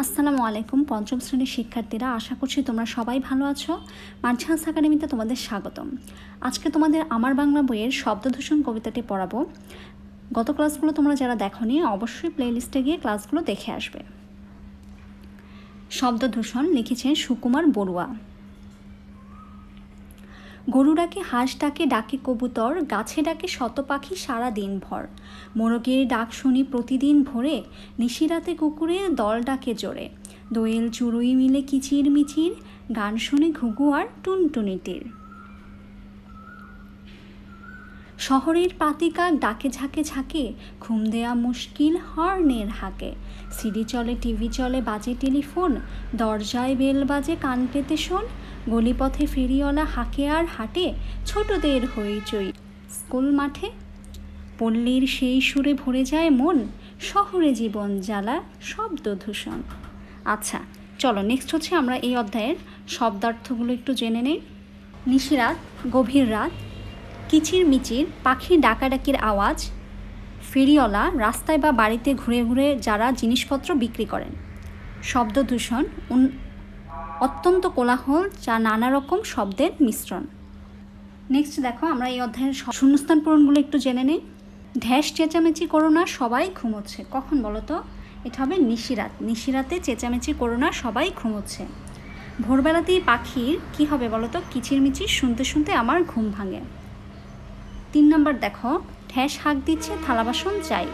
আসসালামু আলাইকুম পঞ্চম শ্রেণীর শিক্ষার্থীরা, আশা করছি তোমরা সবাই ভালো আছো। মার্চেন্টস একাডেমিতে তোমাদের স্বাগতম। আজকে তোমাদের আমার বাংলা বইয়ের শব্দদূষণ কবিতাটি পড়াবো। গত ক্লাসগুলো তোমরা যারা দেখোনি অবশ্যই প্লেলিস্টে গিয়ে ক্লাসগুলো দেখে আসবে। শব্দদূষণ লিখেছেন সুকুমার বড়ুয়া। গরু ডাকে, হাঁস ডাকে, ডাকে কবুতর, গাছে ডাকে শত পাখি সারা দিন ভর। মোরগের ডাক শুনি প্রতিদিন ভোরে, নিশিরাতে কুকুরের দল ডাকে জোরে। দোয়েল চুড়ুই মিলে কিচির মিচির, গান শুনে ঘুঘু আর টুনটুনিটির। শহরের পাতিকাক ডাকে ঝাঁকে ঝাঁকে, ঘুম দেয়া মুশকিল হর্নের হাঁকে। সিডি চলে, টিভি চলে, বাজে টেলিফোন, দরজায় বেল বাজে কান পেতে শোন। গলিপথে ফেরিওয়ালা হাঁকে আর হাঁটে, ছোটদের হইচই স্কুল মাঠে। পল্লীর সেই সুরে ভরে যায় মন, শহরে জীবন জ্বালা শব্দদূষণ। আচ্ছা চলো, নেক্সট হচ্ছে আমরা এই অধ্যায়ের শব্দার্থগুলো একটু জেনে নেই। নিশিরাত, গভীর রাত, কিচির মিচির, পাখির ডাকাডাকির আওয়াজ, ফেরিওয়ালা, রাস্তায় বা বাড়িতে ঘুরে ঘুরে যারা জিনিসপত্র বিক্রি করেন। শব্দদূষণ অত্যন্ত কোলাহল, যা নানা রকম শব্দের মিশ্রণ। নেক্সট দেখো, আমরা এই অধ্যায়ের শূন্যস্থান পূরণগুলো একটু জেনে নিই। ঢ্যাস চেঁচামেচি করো না, সবাই ঘুমোচ্ছে। কখন বলো তো? এটা হবে নিশিরাত। নিশিরাতে চেঁচামেচি করো না, সবাই ঘুমোচ্ছে। ভোরবেলাতেই পাখির কি হবে বলো তো? কিচিরমিচির শুনতে শুনতে আমার ঘুম ভাঙে। 3 নম্বর দেখো, ঢ্যাস হাঁক দিচ্ছে, থালা বাসন চাই।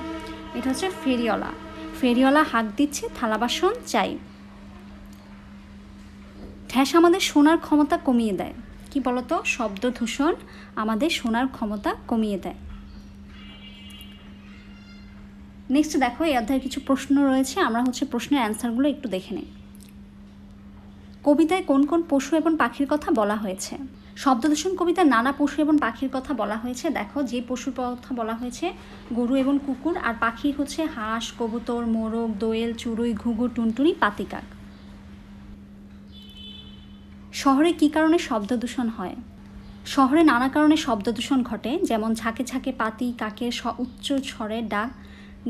এটা হচ্ছে ফেরিওয়ালা। ফেরিওয়ালা হাঁক দিচ্ছে, থালা বাসন চাই। ঢ্যাস আমাদের শোনার ক্ষমতা কমিয়ে দেয়। কি বলতো? শব্দদূষণ আমাদের শোনার ক্ষমতা কমিয়ে দেয়। নেক্সট দেখো, এই অধ্যায়ে কিছু প্রশ্ন রয়েছে, আমরা প্রশ্নের অ্যান্সারগুলো একটু দেখে নিই। কবিতায় কোন কোন পশু এবং পাখির কথা বলা হয়েছে? শব্দদূষণ কবিতায় নানা পশু এবং পাখির কথা বলা হয়েছে। দেখো, যে পশুর কথা বলা হয়েছে গরু এবং কুকুর, আর পাখি হচ্ছে হাঁস, কবুতর, মোরগ, দোয়েল, চড়ুই, ঘুঘু, টুনটুনি, পাতিকাক। শহরে কী কারণে শব্দদূষণ হয়? শহরে নানা কারণে শব্দদূষণ ঘটে, যেমন ঝাঁকে ঝাঁকে পাতি, কাকের উচ্চ স্বরের ডাক,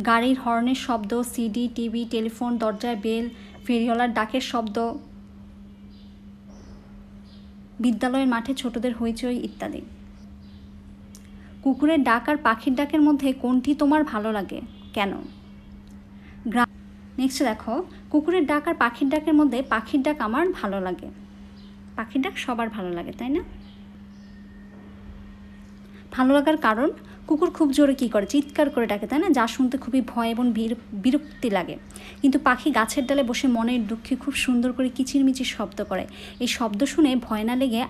গাড়ির হর্নের শব্দ, সিডি, টিভি, টেলিফোন, দরজায় বেল, ফেরিওয়ালার ডাকের শব্দ, বিদ্যালয়ের মাঠে ছোটদের হইচই ইত্যাদি। কুকুরের ডাক আর পাখির ডাকের মধ্যে কোনটি তোমার ভালো লাগে, কেন? নেক্সট দেখো, কুকুরের ডাক আর পাখির ডাকের মধ্যে পাখির ডাক আমার ভালো লাগে। পাখির ডাক সবার ভালো লাগে, তাই না? ভালো লাগার কারণ, কুকুর খুব জোরে কী করে? চিৎকার করে ডাকে, তাই না? যা শুনতে খুবই ভয় এবং বিরক্তি লাগে। কিন্তু পাখি গাছের ডালে বসে মনের দুঃখে খুব সুন্দর করে কিচিরমিচির শব্দ করে। এই শব্দ শুনে ভয় না লেগে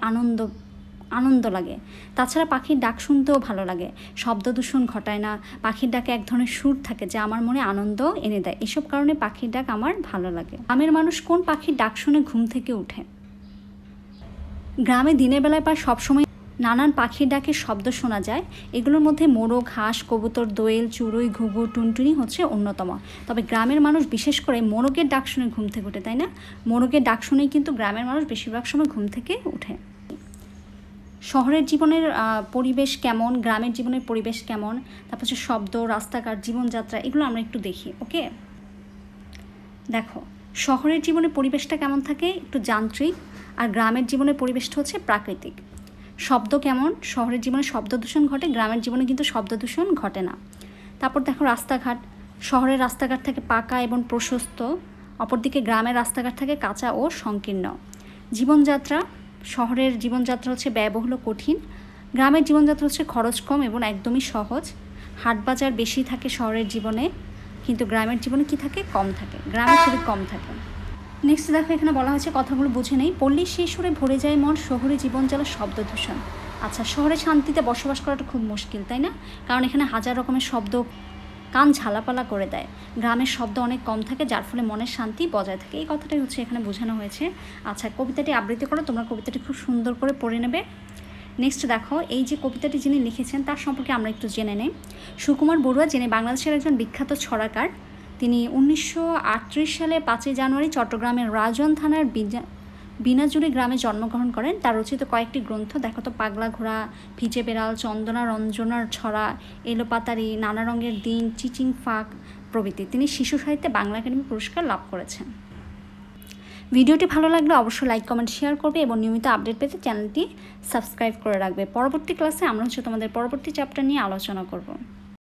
আনন্দ লাগে। তাছাড়া পাখির ডাক শুনতেও ভালো লাগে। শব্দদূষণ ঘটায় না। পাখির ডাকে এক ধরনের সুর থাকে যা আমার মনে আনন্দ এনে দেয়। এসব কারণে পাখির ডাক আমার ভালো লাগে। গ্রামের মানুষ কোন পাখির ডাক শুনে ঘুম থেকে উঠে? গ্রামে দিনের বেলায় প্রায় সবসময় নানান পাখির ডাকের শব্দ শোনা যায়। এগুলোর মধ্যে মোরগ, হাঁস, কবুতর, দোয়েল, চড়ুই, ঘুঘু, টুনটুনি হচ্ছে অন্যতম। তবে গ্রামের মানুষ বিশেষ করে মোরগের ডাক শুনে ঘুম থেকে ওঠে, তাই না? মোরগের ডাক শুনেই কিন্তু গ্রামের মানুষ বেশিরভাগ সময় ঘুম থেকে উঠে। শহরের জীবনের পরিবেশ কেমন, গ্রামের জীবনের পরিবেশ কেমন, তারপর হচ্ছে শব্দ, রাস্তাঘাট, জীবনযাত্রা, এগুলো আমরা একটু দেখি। ওকে, দেখো, শহরের জীবনের পরিবেশটা কেমন থাকে? একটু যান্ত্রিক। আর গ্রামের জীবনের পরিবেশটা হচ্ছে প্রাকৃতিক। শব্দ কেমন? শহরের জীবনে শব্দদূষণ ঘটে, গ্রামের জীবনে কিন্তু শব্দদূষণ ঘটে না। তারপর দেখো রাস্তাঘাট। শহরের রাস্তাঘাট থাকে পাকা এবং প্রশস্ত, অপরদিকে গ্রামের রাস্তাঘাট থাকে কাঁচা ও সংকীর্ণ। জীবনযাত্রা, শহরের জীবনযাত্রা হচ্ছে ব্যয়বহুল, কঠিন। গ্রামের জীবনযাত্রা হচ্ছে খরচ কম এবং একদমই সহজ। হাটবাজার বেশি থাকে শহরের জীবনে, কিন্তু গ্রামের জীবনে কি থাকে? কম থাকে। গ্রামে খুবই কম থাকে। নেক্সট দেখো, এখানে বলা হয়েছে, কথাগুলো বুঝে নেই। পল্লীর সেই সুরে ভরে যায় মন, শহরে জীবন জ্বালা শব্দদূষণ। আচ্ছা, শহরে শান্তিতে বসবাস করাটা খুব মুশকিল, তাই না? কারণ এখানে হাজার রকমের শব্দ কান ঝালাপালা করে দেয়। গ্রামের শব্দ অনেক কম থাকে, যার ফলে মনের শান্তি বজায় থাকে। এই কথাটাই হচ্ছে এখানে বোঝানো হয়েছে। আচ্ছা, কবিতাটি আবৃত্তি করো, তোমরা কবিতাটি খুব সুন্দর করে পড়ে নেবে। নেক্সট দেখো, এই যে কবিতাটি যিনি লিখেছেন তার সম্পর্কে আমরা একটু জেনে নেই। সুকুমার বড়ুয়া, যিনি বাংলাদেশের একজন বিখ্যাত ছড়াকার। তিনি 1938 সালে 5 জানুয়ারি চট্টগ্রামের রাজন থানার বিনাজুরি গ্রামে জন্মগ্রহণ করেন। তার রচিত কয়েকটি গ্রন্থ দেখো তো, পাগলা ঘোড়া, ভিজে বেড়াল, চন্দনা রঞ্জনার ছড়া, এলোপাতারি, নানা রঙের দিন, চিচিং ফাঁক প্রভৃতি। তিনি শিশু সাহিত্যে বাংলা একাডেমি পুরস্কার লাভ করেছেন। ভিডিওটি ভালো লাগলে অবশ্যই লাইক কমেন্ট শেয়ার করবে এবং নিয়মিত আপডেট পেতে চ্যানেলটি সাবস্ক্রাইব করে রাখবে। পরবর্তী ক্লাসে আমরা তোমাদের পরবর্তী চ্যাপ্টার নিয়ে আলোচনা করব।